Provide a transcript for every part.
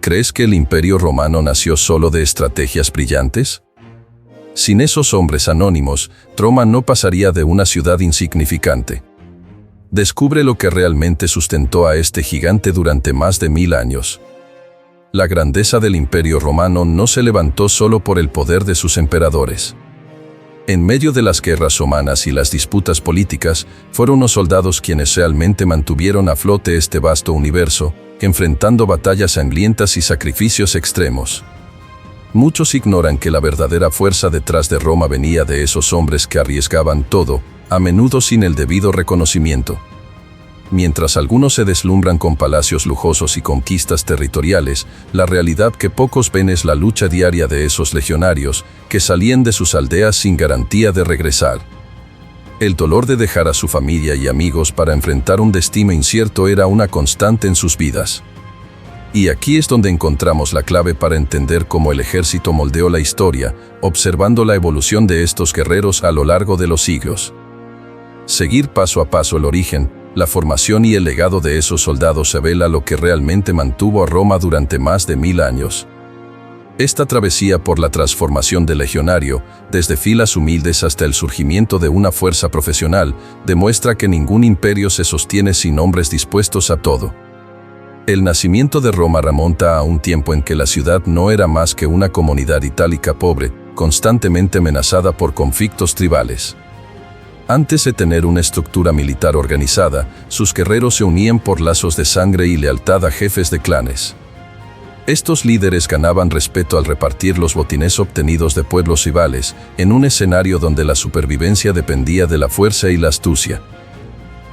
¿Crees que el Imperio Romano nació solo de estrategias brillantes? Sin esos hombres anónimos, Roma no pasaría de una ciudad insignificante. Descubre lo que realmente sustentó a este gigante durante más de 1000 años. La grandeza del Imperio Romano no se levantó solo por el poder de sus emperadores. En medio de las guerras romanas y las disputas políticas, fueron los soldados quienes realmente mantuvieron a flote este vasto universo, enfrentando batallas sangrientas y sacrificios extremos. Muchos ignoran que la verdadera fuerza detrás de Roma venía de esos hombres que arriesgaban todo, a menudo sin el debido reconocimiento. Mientras algunos se deslumbran con palacios lujosos y conquistas territoriales, la realidad que pocos ven es la lucha diaria de esos legionarios que salían de sus aldeas sin garantía de regresar. El dolor de dejar a su familia y amigos para enfrentar un destino incierto era una constante en sus vidas. Y aquí es donde encontramos la clave para entender cómo el ejército moldeó la historia, observando la evolución de estos guerreros a lo largo de los siglos. Seguir paso a paso el origen, la formación y el legado de esos soldados revela lo que realmente mantuvo a Roma durante más de 1000 años. Esta travesía por la transformación del legionario, desde filas humildes hasta el surgimiento de una fuerza profesional, demuestra que ningún imperio se sostiene sin hombres dispuestos a todo. El nacimiento de Roma remonta a un tiempo en que la ciudad no era más que una comunidad itálica pobre, constantemente amenazada por conflictos tribales. Antes de tener una estructura militar organizada, sus guerreros se unían por lazos de sangre y lealtad a jefes de clanes. Estos líderes ganaban respeto al repartir los botines obtenidos de pueblos rivales, en un escenario donde la supervivencia dependía de la fuerza y la astucia.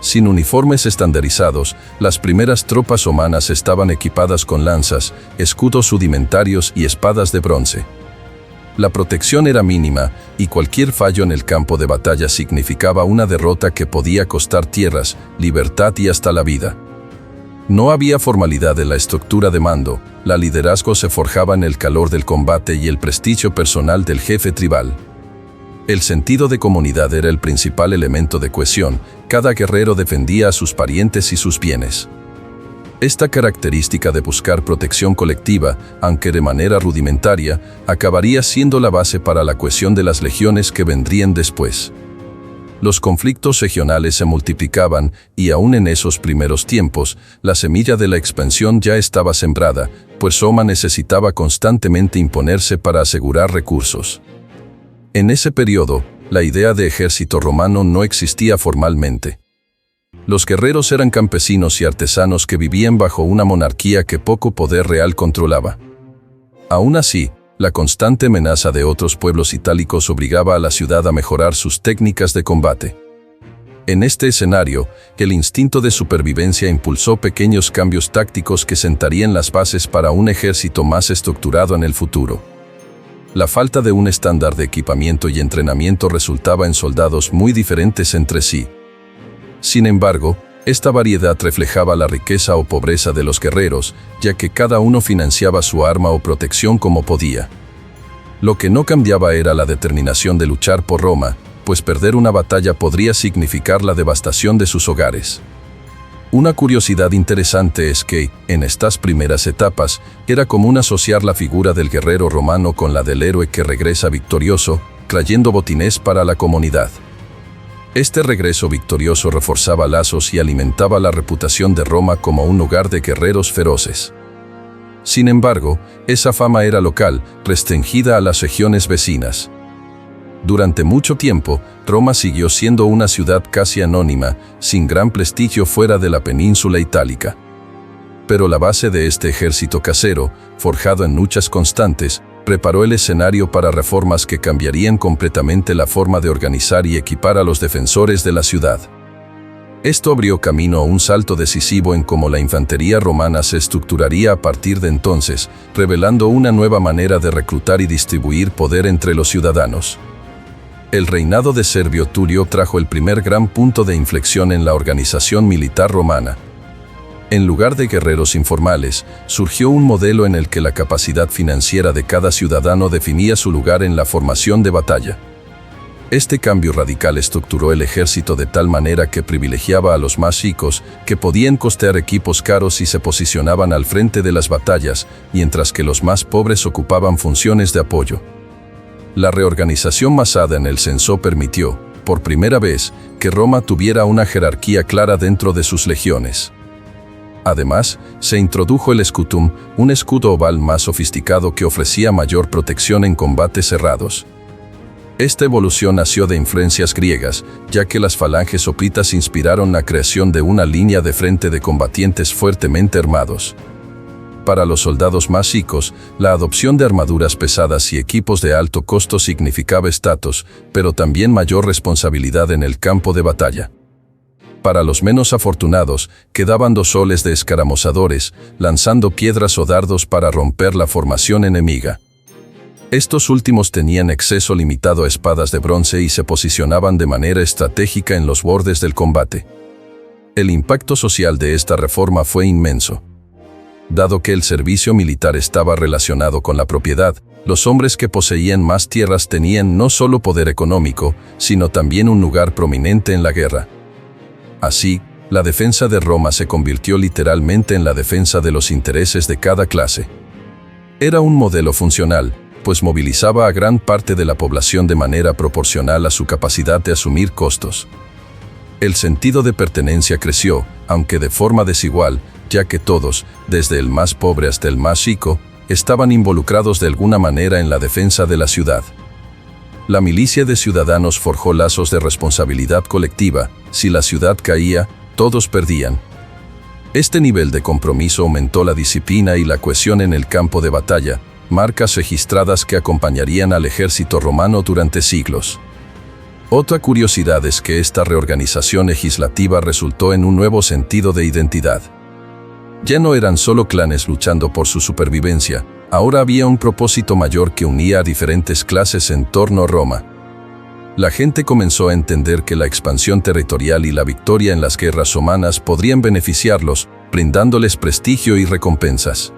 Sin uniformes estandarizados, las primeras tropas romanas estaban equipadas con lanzas, escudos rudimentarios y espadas de bronce. La protección era mínima, y cualquier fallo en el campo de batalla significaba una derrota que podía costar tierras, libertad y hasta la vida. No había formalidad en la estructura de mando, el liderazgo se forjaba en el calor del combate y el prestigio personal del jefe tribal. El sentido de comunidad era el principal elemento de cohesión, cada guerrero defendía a sus parientes y sus bienes. Esta característica de buscar protección colectiva, aunque de manera rudimentaria, acabaría siendo la base para la cohesión de las legiones que vendrían después. Los conflictos regionales se multiplicaban y aún en esos primeros tiempos, la semilla de la expansión ya estaba sembrada, pues Roma necesitaba constantemente imponerse para asegurar recursos. En ese periodo, la idea de ejército romano no existía formalmente. Los guerreros eran campesinos y artesanos que vivían bajo una monarquía que poco poder real controlaba. Aún así, la constante amenaza de otros pueblos itálicos obligaba a la ciudad a mejorar sus técnicas de combate. En este escenario, el instinto de supervivencia impulsó pequeños cambios tácticos que sentarían las bases para un ejército más estructurado en el futuro. La falta de un estándar de equipamiento y entrenamiento resultaba en soldados muy diferentes entre sí. Sin embargo, esta variedad reflejaba la riqueza o pobreza de los guerreros, ya que cada uno financiaba su arma o protección como podía. Lo que no cambiaba era la determinación de luchar por Roma, pues perder una batalla podría significar la devastación de sus hogares. Una curiosidad interesante es que, en estas primeras etapas, era común asociar la figura del guerrero romano con la del héroe que regresa victorioso, trayendo botines para la comunidad. Este regreso victorioso reforzaba lazos y alimentaba la reputación de Roma como un lugar de guerreros feroces. Sin embargo, esa fama era local, restringida a las regiones vecinas. Durante mucho tiempo, Roma siguió siendo una ciudad casi anónima, sin gran prestigio fuera de la península itálica. Pero la base de este ejército casero, forjado en luchas constantes, preparó el escenario para reformas que cambiarían completamente la forma de organizar y equipar a los defensores de la ciudad. Esto abrió camino a un salto decisivo en cómo la infantería romana se estructuraría a partir de entonces, revelando una nueva manera de reclutar y distribuir poder entre los ciudadanos. El reinado de Servio Tulio trajo el primer gran punto de inflexión en la organización militar romana. En lugar de guerreros informales, surgió un modelo en el que la capacidad financiera de cada ciudadano definía su lugar en la formación de batalla. Este cambio radical estructuró el ejército de tal manera que privilegiaba a los más ricos, que podían costear equipos caros y se posicionaban al frente de las batallas, mientras que los más pobres ocupaban funciones de apoyo. La reorganización basada en el censo permitió, por primera vez, que Roma tuviera una jerarquía clara dentro de sus legiones. Además, se introdujo el scutum, un escudo oval más sofisticado que ofrecía mayor protección en combates cerrados. Esta evolución nació de influencias griegas, ya que las falanges hoplitas inspiraron la creación de una línea de frente de combatientes fuertemente armados. Para los soldados más ricos, la adopción de armaduras pesadas y equipos de alto costo significaba estatus, pero también mayor responsabilidad en el campo de batalla. Para los menos afortunados, quedaban 2 soles de escaramuzadores, lanzando piedras o dardos para romper la formación enemiga. Estos últimos tenían acceso limitado a espadas de bronce y se posicionaban de manera estratégica en los bordes del combate. El impacto social de esta reforma fue inmenso. Dado que el servicio militar estaba relacionado con la propiedad, los hombres que poseían más tierras tenían no solo poder económico, sino también un lugar prominente en la guerra. Así, la defensa de Roma se convirtió literalmente en la defensa de los intereses de cada clase. Era un modelo funcional, pues movilizaba a gran parte de la población de manera proporcional a su capacidad de asumir costos. El sentido de pertenencia creció, aunque de forma desigual, ya que todos, desde el más pobre hasta el más rico, estaban involucrados de alguna manera en la defensa de la ciudad. La milicia de ciudadanos forjó lazos de responsabilidad colectiva. Si la ciudad caía, todos perdían. Este nivel de compromiso aumentó la disciplina y la cohesión en el campo de batalla, marcas registradas que acompañarían al ejército romano durante siglos. Otra curiosidad es que esta reorganización legislativa resultó en un nuevo sentido de identidad. Ya no eran solo clanes luchando por su supervivencia, ahora había un propósito mayor que unía a diferentes clases en torno a Roma. La gente comenzó a entender que la expansión territorial y la victoria en las guerras romanas podrían beneficiarlos, brindándoles prestigio y recompensas.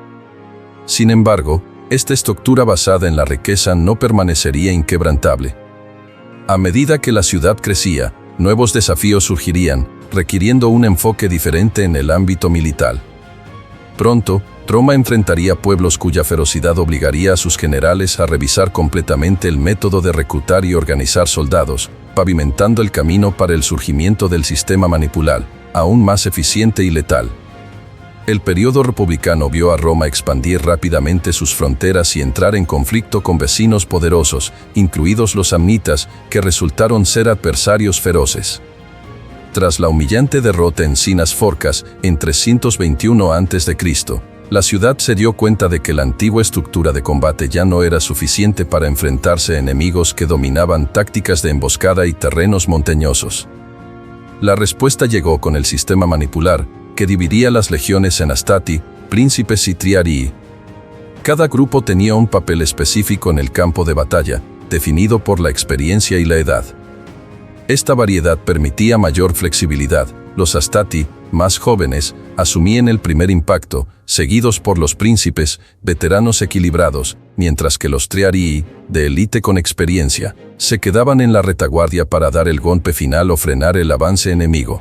Sin embargo, esta estructura basada en la riqueza no permanecería inquebrantable. A medida que la ciudad crecía, nuevos desafíos surgirían, requiriendo un enfoque diferente en el ámbito militar. Pronto, Roma enfrentaría pueblos cuya ferocidad obligaría a sus generales a revisar completamente el método de reclutar y organizar soldados, pavimentando el camino para el surgimiento del sistema manipular, aún más eficiente y letal. El período republicano vio a Roma expandir rápidamente sus fronteras y entrar en conflicto con vecinos poderosos, incluidos los samnitas, que resultaron ser adversarios feroces. Tras la humillante derrota en Sinas Forcas, en 321 a.C., la ciudad se dio cuenta de que la antigua estructura de combate ya no era suficiente para enfrentarse a enemigos que dominaban tácticas de emboscada y terrenos montañosos. La respuesta llegó con el sistema manipular, que dividía las legiones en astati, príncipes y triarii. Cada grupo tenía un papel específico en el campo de batalla, definido por la experiencia y la edad. Esta variedad permitía mayor flexibilidad. Los astati, más jóvenes, asumían el primer impacto, seguidos por los príncipes, veteranos equilibrados, mientras que los triarii, de élite con experiencia, se quedaban en la retaguardia para dar el golpe final o frenar el avance enemigo.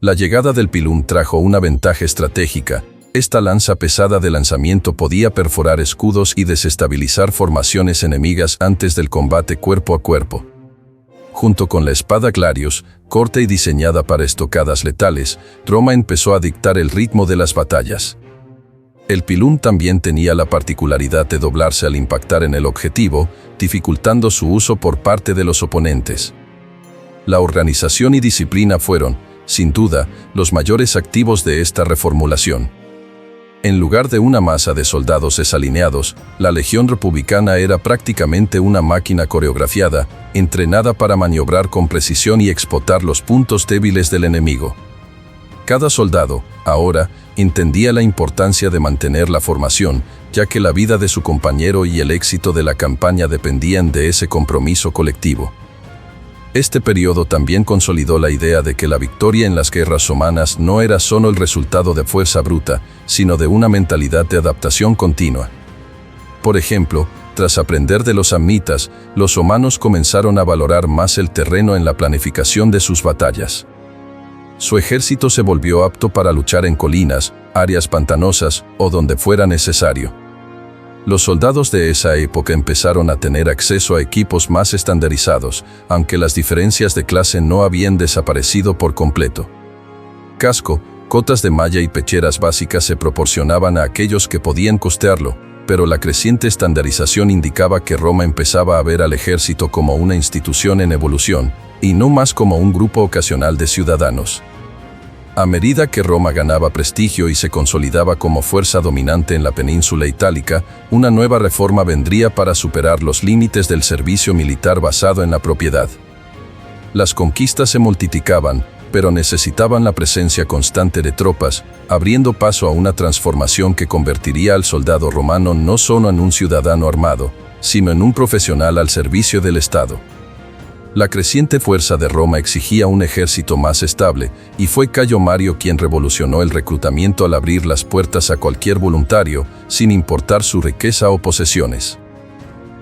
La llegada del pilum trajo una ventaja estratégica. Esta lanza pesada de lanzamiento podía perforar escudos y desestabilizar formaciones enemigas antes del combate cuerpo a cuerpo. Junto con la espada gladius, corta y diseñada para estocadas letales, Roma empezó a dictar el ritmo de las batallas. El pilum también tenía la particularidad de doblarse al impactar en el objetivo, dificultando su uso por parte de los oponentes. La organización y disciplina fueron, sin duda, los mayores activos de esta reformulación. En lugar de una masa de soldados desalineados, la legión republicana era prácticamente una máquina coreografiada, entrenada para maniobrar con precisión y explotar los puntos débiles del enemigo. Cada soldado, ahora, entendía la importancia de mantener la formación, ya que la vida de su compañero y el éxito de la campaña dependían de ese compromiso colectivo. Este periodo también consolidó la idea de que la victoria en las guerras romanas no era solo el resultado de fuerza bruta, sino de una mentalidad de adaptación continua. Por ejemplo, Tras aprender de los samnitas, los romanos comenzaron a valorar más el terreno en la planificación de sus batallas. Su ejército se volvió apto para luchar en colinas, áreas pantanosas o donde fuera necesario. Los soldados de esa época empezaron a tener acceso a equipos más estandarizados, aunque las diferencias de clase no habían desaparecido por completo. Casco, cotas de malla y pecheras básicas se proporcionaban a aquellos que podían costearlo, pero la creciente estandarización indicaba que Roma empezaba a ver al ejército como una institución en evolución, y no más como un grupo ocasional de ciudadanos. A medida que Roma ganaba prestigio y se consolidaba como fuerza dominante en la península itálica, una nueva reforma vendría para superar los límites del servicio militar basado en la propiedad. Las conquistas se multiplicaban, pero necesitaban la presencia constante de tropas, abriendo paso a una transformación que convertiría al soldado romano no solo en un ciudadano armado, sino en un profesional al servicio del Estado. La creciente fuerza de Roma exigía un ejército más estable, y fue Cayo Mario quien revolucionó el reclutamiento al abrir las puertas a cualquier voluntario, sin importar su riqueza o posesiones.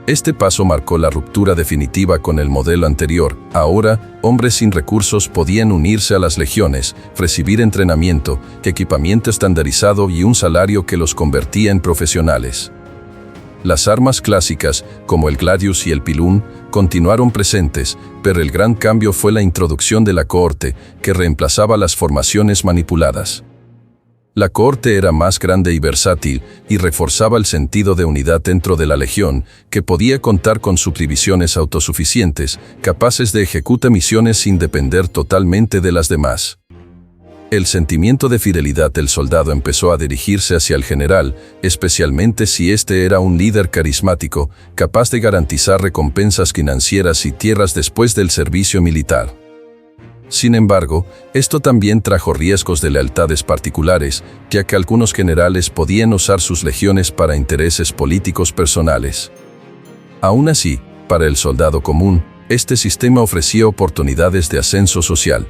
Este paso marcó la ruptura definitiva con el modelo anterior. Ahora, hombres sin recursos podían unirse a las legiones, recibir entrenamiento, equipamiento estandarizado y un salario que los convertía en profesionales. Las armas clásicas, como el gladius y el pilum, continuaron presentes, pero el gran cambio fue la introducción de la cohorte, que reemplazaba las formaciones manipuladas. La cohorte era más grande y versátil, y reforzaba el sentido de unidad dentro de la legión, que podía contar con subdivisiones autosuficientes, capaces de ejecutar misiones sin depender totalmente de las demás. El sentimiento de fidelidad del soldado empezó a dirigirse hacia el general, especialmente si éste era un líder carismático, capaz de garantizar recompensas financieras y tierras después del servicio militar. Sin embargo, esto también trajo riesgos de lealtades particulares, ya que algunos generales podían usar sus legiones para intereses políticos personales. Aún así, para el soldado común, este sistema ofrecía oportunidades de ascenso social.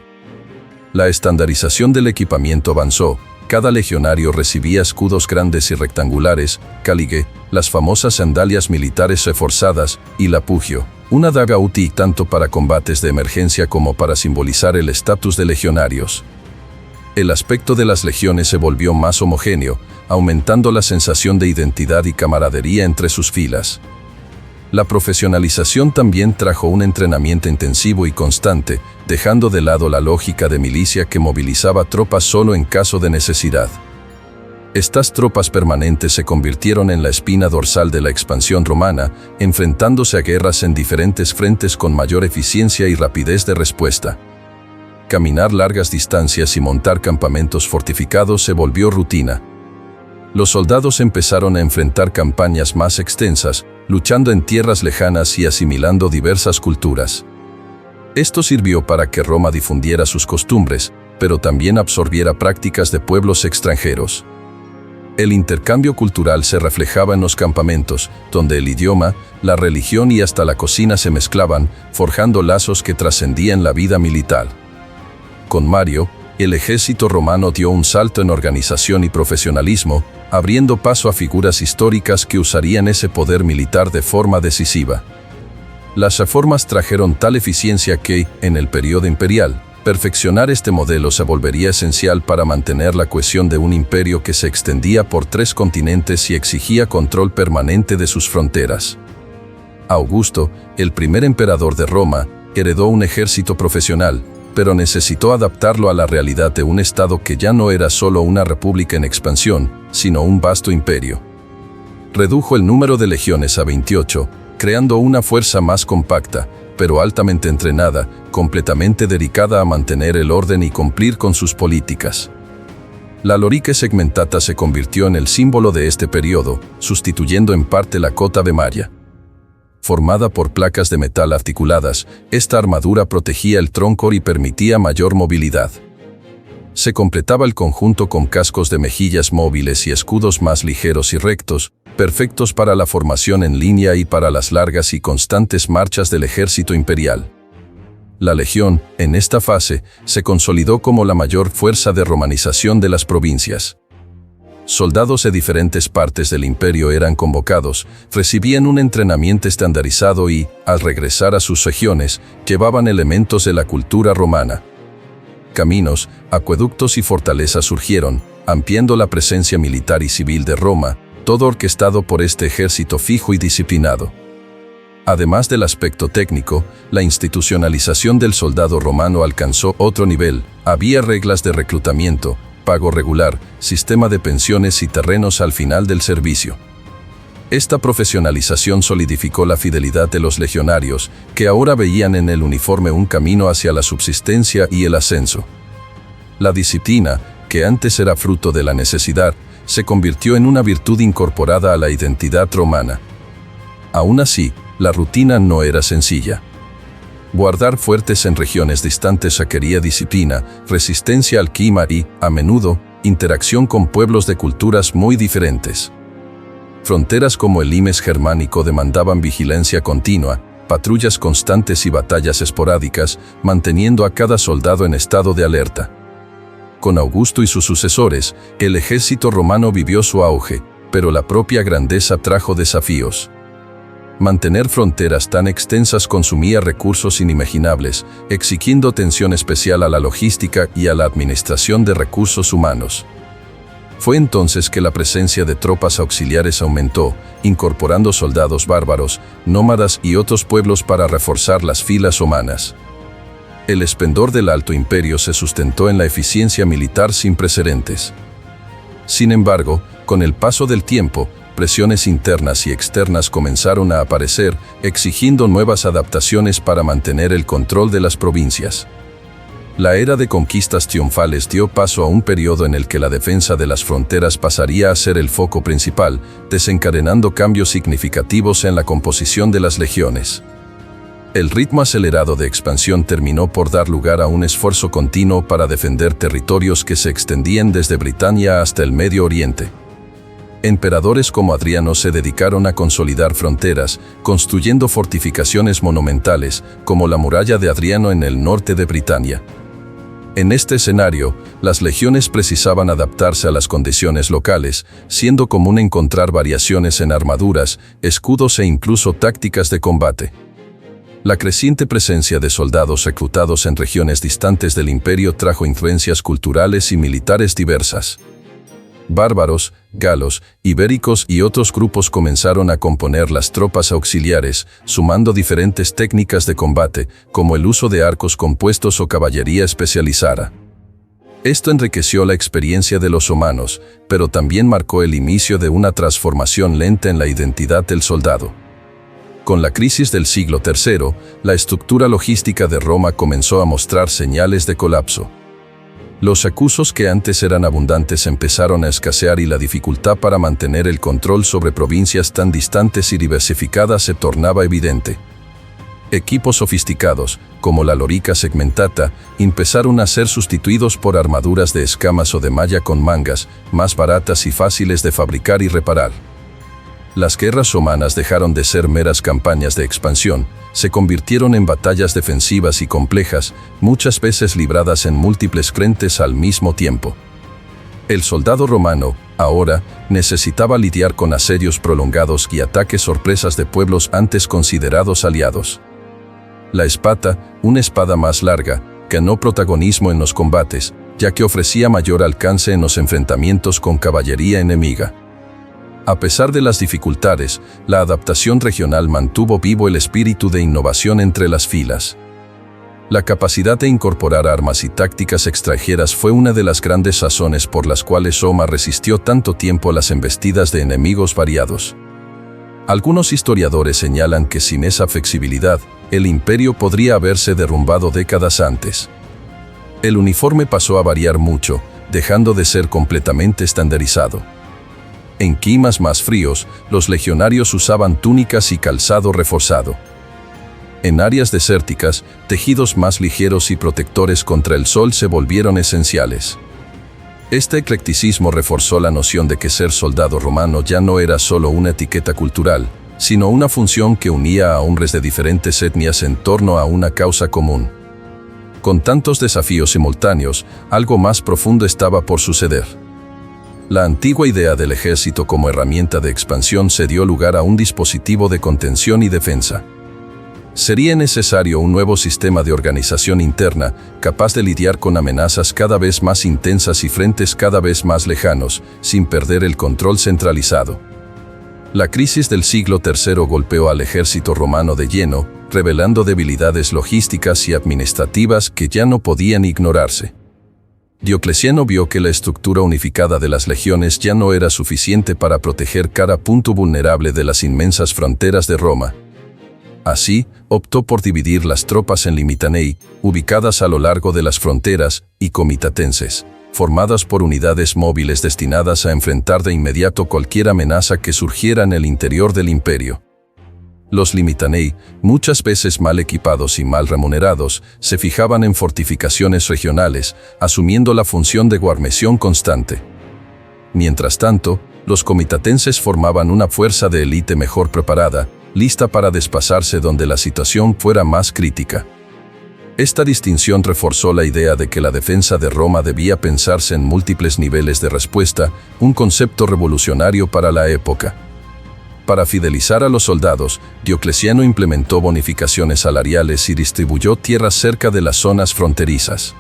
La estandarización del equipamiento avanzó. Cada legionario recibía escudos grandes y rectangulares, caligue, las famosas sandalias militares reforzadas, y la pugio, una daga útil tanto para combates de emergencia como para simbolizar el estatus de legionarios. El aspecto de las legiones se volvió más homogéneo, aumentando la sensación de identidad y camaradería entre sus filas. La profesionalización también trajo un entrenamiento intensivo y constante, dejando de lado la lógica de milicia que movilizaba tropas solo en caso de necesidad. Estas tropas permanentes se convirtieron en la espina dorsal de la expansión romana, enfrentándose a guerras en diferentes frentes con mayor eficiencia y rapidez de respuesta. Caminar largas distancias y montar campamentos fortificados se volvió rutina. Los soldados empezaron a enfrentar campañas más extensas, luchando en tierras lejanas y asimilando diversas culturas. Esto sirvió para que Roma difundiera sus costumbres, pero también absorbiera prácticas de pueblos extranjeros. El intercambio cultural se reflejaba en los campamentos, donde el idioma, la religión y hasta la cocina se mezclaban, forjando lazos que trascendían la vida militar. Con Mario, el ejército romano dio un salto en organización y profesionalismo, abriendo paso a figuras históricas que usarían ese poder militar de forma decisiva. Las reformas trajeron tal eficiencia que, en el periodo imperial, perfeccionar este modelo se volvería esencial para mantener la cohesión de un imperio que se extendía por 3 continentes y exigía control permanente de sus fronteras. Augusto, el primer emperador de Roma, heredó un ejército profesional, pero necesitó adaptarlo a la realidad de un estado que ya no era solo una república en expansión, sino un vasto imperio. Redujo el número de legiones a 28, creando una fuerza más compacta, pero altamente entrenada, completamente dedicada a mantener el orden y cumplir con sus políticas. La lorica segmentata se convirtió en el símbolo de este periodo, sustituyendo en parte la cota de malla. Formada por placas de metal articuladas, esta armadura protegía el tronco y permitía mayor movilidad. Se completaba el conjunto con cascos de mejillas móviles y escudos más ligeros y rectos, perfectos para la formación en línea y para las largas y constantes marchas del ejército imperial. La legión, en esta fase, se consolidó como la mayor fuerza de romanización de las provincias. soldados de diferentes partes del imperio eran convocados, recibían un entrenamiento estandarizado y, al regresar a sus regiones, llevaban elementos de la cultura romana. Caminos, acueductos y fortalezas surgieron, ampliando la presencia militar y civil de Roma, todo orquestado por este ejército fijo y disciplinado. Además del aspecto técnico, la institucionalización del soldado romano alcanzó otro nivel. Había reglas de reclutamiento, pago regular, sistema de pensiones y terrenos al final del servicio. Esta profesionalización solidificó la fidelidad de los legionarios, que ahora veían en el uniforme un camino hacia la subsistencia y el ascenso. La disciplina, que antes era fruto de la necesidad, se convirtió en una virtud incorporada a la identidad romana. Aún así, la rutina no era sencilla. Guardar fuertes en regiones distantes requería disciplina, resistencia al clima y, a menudo, interacción con pueblos de culturas muy diferentes. Fronteras como el limes germánico demandaban vigilancia continua, patrullas constantes y batallas esporádicas, manteniendo a cada soldado en estado de alerta. Con Augusto y sus sucesores, el ejército romano vivió su auge, pero la propia grandeza trajo desafíos. Mantener fronteras tan extensas consumía recursos inimaginables, exigiendo atención especial a la logística y a la administración de recursos humanos. Fue entonces que la presencia de tropas auxiliares aumentó, incorporando soldados bárbaros, nómadas y otros pueblos para reforzar las filas romanas. El esplendor del Alto Imperio se sustentó en la eficiencia militar sin precedentes. Sin embargo, con el paso del tiempo, presiones internas y externas comenzaron a aparecer, exigiendo nuevas adaptaciones para mantener el control de las provincias. La era de conquistas triunfales dio paso a un periodo en el que la defensa de las fronteras pasaría a ser el foco principal, desencadenando cambios significativos en la composición de las legiones. El ritmo acelerado de expansión terminó por dar lugar a un esfuerzo continuo para defender territorios que se extendían desde Britania hasta el Medio Oriente. Emperadores como Adriano se dedicaron a consolidar fronteras, construyendo fortificaciones monumentales, como la muralla de Adriano en el norte de Britania. En este escenario, las legiones precisaban adaptarse a las condiciones locales, siendo común encontrar variaciones en armaduras, escudos e incluso tácticas de combate. La creciente presencia de soldados reclutados en regiones distantes del imperio trajo influencias culturales y militares diversas. Bárbaros, galos, ibéricos y otros grupos comenzaron a componer las tropas auxiliares, sumando diferentes técnicas de combate, como el uso de arcos compuestos o caballería especializada. Esto enriqueció la experiencia de los romanos, pero también marcó el inicio de una transformación lenta en la identidad del soldado. Con la crisis del siglo III, la estructura logística de Roma comenzó a mostrar señales de colapso. Los recursos que antes eran abundantes empezaron a escasear y la dificultad para mantener el control sobre provincias tan distantes y diversificadas se tornaba evidente. Equipos sofisticados, como la lorica segmentata, empezaron a ser sustituidos por armaduras de escamas o de malla con mangas, más baratas y fáciles de fabricar y reparar. Las guerras romanas dejaron de ser meras campañas de expansión, se convirtieron en batallas defensivas y complejas, muchas veces libradas en múltiples frentes al mismo tiempo. El soldado romano, ahora, necesitaba lidiar con asedios prolongados y ataques sorpresas de pueblos antes considerados aliados. La espada, una espada más larga, ganó protagonismo en los combates, ya que ofrecía mayor alcance en los enfrentamientos con caballería enemiga. A pesar de las dificultades, la adaptación regional mantuvo vivo el espíritu de innovación entre las filas. La capacidad de incorporar armas y tácticas extranjeras fue una de las grandes razones por las cuales Roma resistió tanto tiempo a las embestidas de enemigos variados. Algunos historiadores señalan que sin esa flexibilidad, el imperio podría haberse derrumbado décadas antes. El uniforme pasó a variar mucho, dejando de ser completamente estandarizado. En climas más fríos, los legionarios usaban túnicas y calzado reforzado. En áreas desérticas, tejidos más ligeros y protectores contra el sol se volvieron esenciales. Este eclecticismo reforzó la noción de que ser soldado romano ya no era solo una etiqueta cultural, sino una función que unía a hombres de diferentes etnias en torno a una causa común. Con tantos desafíos simultáneos, algo más profundo estaba por suceder. La antigua idea del ejército como herramienta de expansión se dio lugar a un dispositivo de contención y defensa. Sería necesario un nuevo sistema de organización interna, capaz de lidiar con amenazas cada vez más intensas y frentes cada vez más lejanos, sin perder el control centralizado. La crisis del siglo III golpeó al ejército romano de lleno, revelando debilidades logísticas y administrativas que ya no podían ignorarse. Diocleciano vio que la estructura unificada de las legiones ya no era suficiente para proteger cada punto vulnerable de las inmensas fronteras de Roma. Así, optó por dividir las tropas en limitanei, ubicadas a lo largo de las fronteras, y comitatenses, formadas por unidades móviles destinadas a enfrentar de inmediato cualquier amenaza que surgiera en el interior del imperio. Los limitanei, muchas veces mal equipados y mal remunerados, se fijaban en fortificaciones regionales, asumiendo la función de guarnición constante. Mientras tanto, los comitatenses formaban una fuerza de élite mejor preparada, lista para desplazarse donde la situación fuera más crítica. Esta distinción reforzó la idea de que la defensa de Roma debía pensarse en múltiples niveles de respuesta, un concepto revolucionario para la época. Para fidelizar a los soldados, Diocleciano implementó bonificaciones salariales y distribuyó tierras cerca de las zonas fronterizas.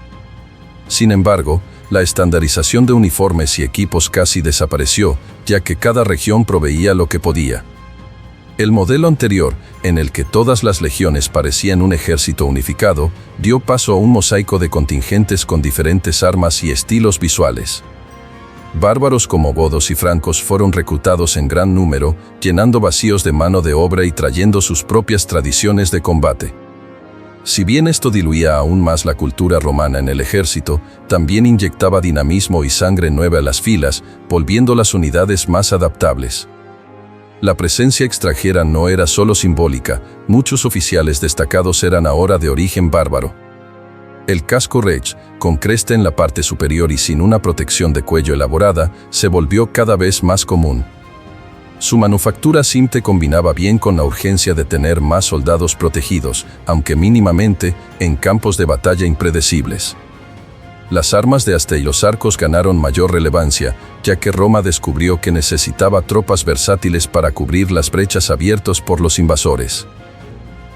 Sin embargo, la estandarización de uniformes y equipos casi desapareció, ya que cada región proveía lo que podía. El modelo anterior, en el que todas las legiones parecían un ejército unificado, dio paso a un mosaico de contingentes con diferentes armas y estilos visuales. Bárbaros como godos y francos fueron reclutados en gran número, llenando vacíos de mano de obra y trayendo sus propias tradiciones de combate. Si bien esto diluía aún más la cultura romana en el ejército, también inyectaba dinamismo y sangre nueva a las filas, volviendo las unidades más adaptables. La presencia extranjera no era solo simbólica, muchos oficiales destacados eran ahora de origen bárbaro. El casco rex, con cresta en la parte superior y sin una protección de cuello elaborada, se volvió cada vez más común. Su manufactura simple combinaba bien con la urgencia de tener más soldados protegidos, aunque mínimamente, en campos de batalla impredecibles. Las armas de asta y los arcos ganaron mayor relevancia, ya que Roma descubrió que necesitaba tropas versátiles para cubrir las brechas abiertas por los invasores.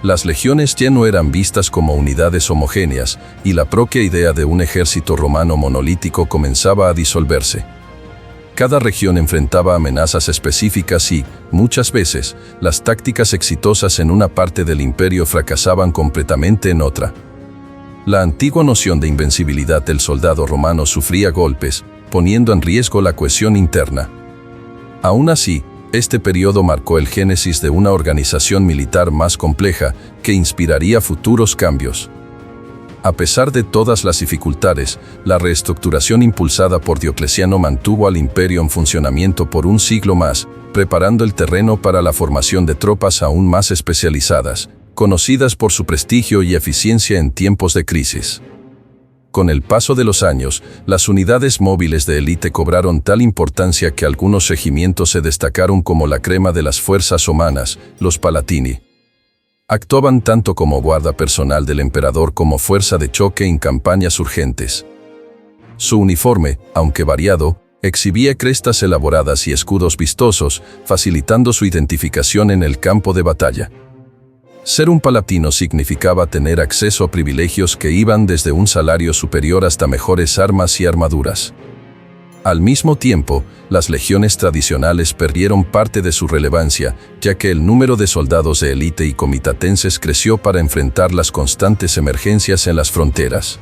Las legiones ya no eran vistas como unidades homogéneas, y la propia idea de un ejército romano monolítico comenzaba a disolverse. Cada región enfrentaba amenazas específicas y, muchas veces, las tácticas exitosas en una parte del imperio fracasaban completamente en otra. La antigua noción de invencibilidad del soldado romano sufría golpes, poniendo en riesgo la cohesión interna. Aún así, este periodo marcó el génesis de una organización militar más compleja que inspiraría futuros cambios. A pesar de todas las dificultades, la reestructuración impulsada por Diocleciano mantuvo al imperio en funcionamiento por un siglo más, preparando el terreno para la formación de tropas aún más especializadas, conocidas por su prestigio y eficiencia en tiempos de crisis. Con el paso de los años, las unidades móviles de élite cobraron tal importancia que algunos regimientos se destacaron como la crema de las fuerzas romanas, los palatini. Actuaban tanto como guarda personal del emperador como fuerza de choque en campañas urgentes. Su uniforme, aunque variado, exhibía crestas elaboradas y escudos vistosos, facilitando su identificación en el campo de batalla. Ser un palatino significaba tener acceso a privilegios que iban desde un salario superior hasta mejores armas y armaduras. Al mismo tiempo, las legiones tradicionales perdieron parte de su relevancia, ya que el número de soldados de élite y comitatenses creció para enfrentar las constantes emergencias en las fronteras.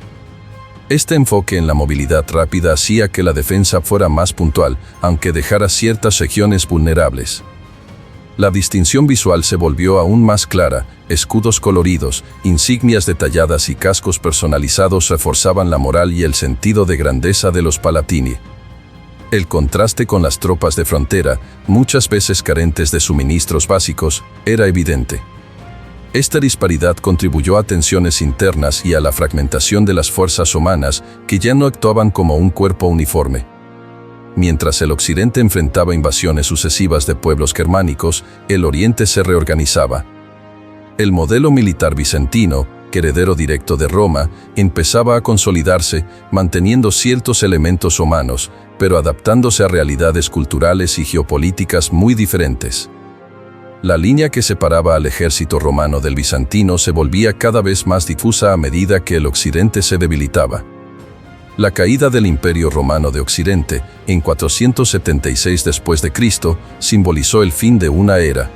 Este enfoque en la movilidad rápida hacía que la defensa fuera más puntual, aunque dejara ciertas regiones vulnerables. La distinción visual se volvió aún más clara, escudos coloridos, insignias detalladas y cascos personalizados reforzaban la moral y el sentido de grandeza de los palatini. El contraste con las tropas de frontera, muchas veces carentes de suministros básicos, era evidente. Esta disparidad contribuyó a tensiones internas y a la fragmentación de las fuerzas romanas, que ya no actuaban como un cuerpo uniforme. Mientras el occidente enfrentaba invasiones sucesivas de pueblos germánicos, el oriente se reorganizaba. El modelo militar bizantino, heredero directo de Roma, empezaba a consolidarse, manteniendo ciertos elementos romanos, pero adaptándose a realidades culturales y geopolíticas muy diferentes. La línea que separaba al ejército romano del bizantino se volvía cada vez más difusa a medida que el occidente se debilitaba. La caída del Imperio Romano de Occidente, en 476 después de Cristo, simbolizó el fin de una era.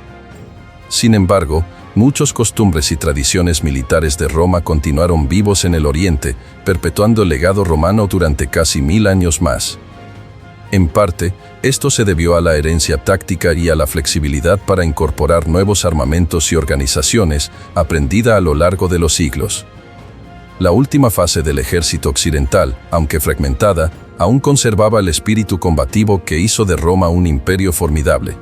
Sin embargo, muchas costumbres y tradiciones militares de Roma continuaron vivos en el Oriente, perpetuando el legado romano durante casi 1000 años más. En parte, esto se debió a la herencia táctica y a la flexibilidad para incorporar nuevos armamentos y organizaciones, aprendida a lo largo de los siglos. La última fase del ejército occidental, aunque fragmentada, aún conservaba el espíritu combativo que hizo de Roma un imperio formidable.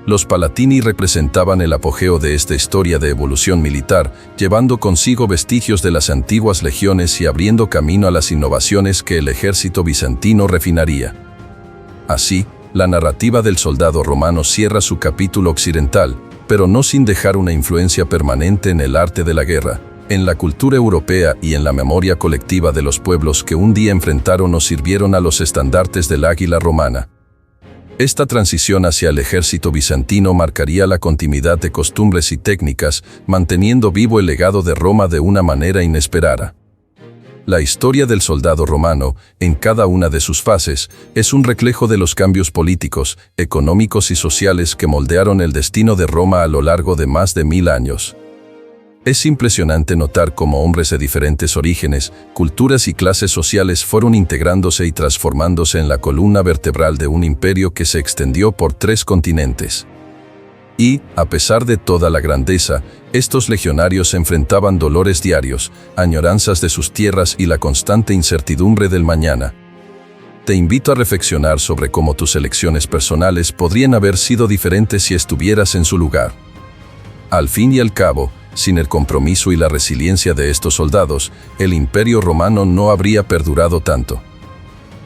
Los Palatini representaban el apogeo de esta historia de evolución militar, llevando consigo vestigios de las antiguas legiones y abriendo camino a las innovaciones que el ejército bizantino refinaría. Así, la narrativa del soldado romano cierra su capítulo occidental, pero no sin dejar una influencia permanente en el arte de la guerra, en la cultura europea y en la memoria colectiva de los pueblos que un día enfrentaron o sirvieron a los estandartes del águila romana. Esta transición hacia el ejército bizantino marcaría la continuidad de costumbres y técnicas, manteniendo vivo el legado de Roma de una manera inesperada. La historia del soldado romano, en cada una de sus fases, es un reflejo de los cambios políticos, económicos y sociales que moldearon el destino de Roma a lo largo de más de 1000 años. Es impresionante notar cómo hombres de diferentes orígenes, culturas y clases sociales fueron integrándose y transformándose en la columna vertebral de un imperio que se extendió por 3 continentes. Y, a pesar de toda la grandeza, estos legionarios enfrentaban dolores diarios, añoranzas de sus tierras y la constante incertidumbre del mañana. Te invito a reflexionar sobre cómo tus elecciones personales podrían haber sido diferentes si estuvieras en su lugar. Al fin y al cabo, sin el compromiso y la resiliencia de estos soldados, el Imperio Romano no habría perdurado tanto.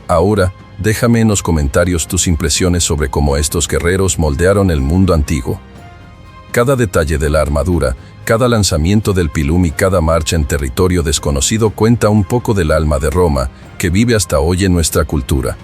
Ahora, déjame en los comentarios tus impresiones sobre cómo estos guerreros moldearon el mundo antiguo. Cada detalle de la armadura, cada lanzamiento del pilum y cada marcha en territorio desconocido cuenta un poco del alma de Roma, que vive hasta hoy en nuestra cultura.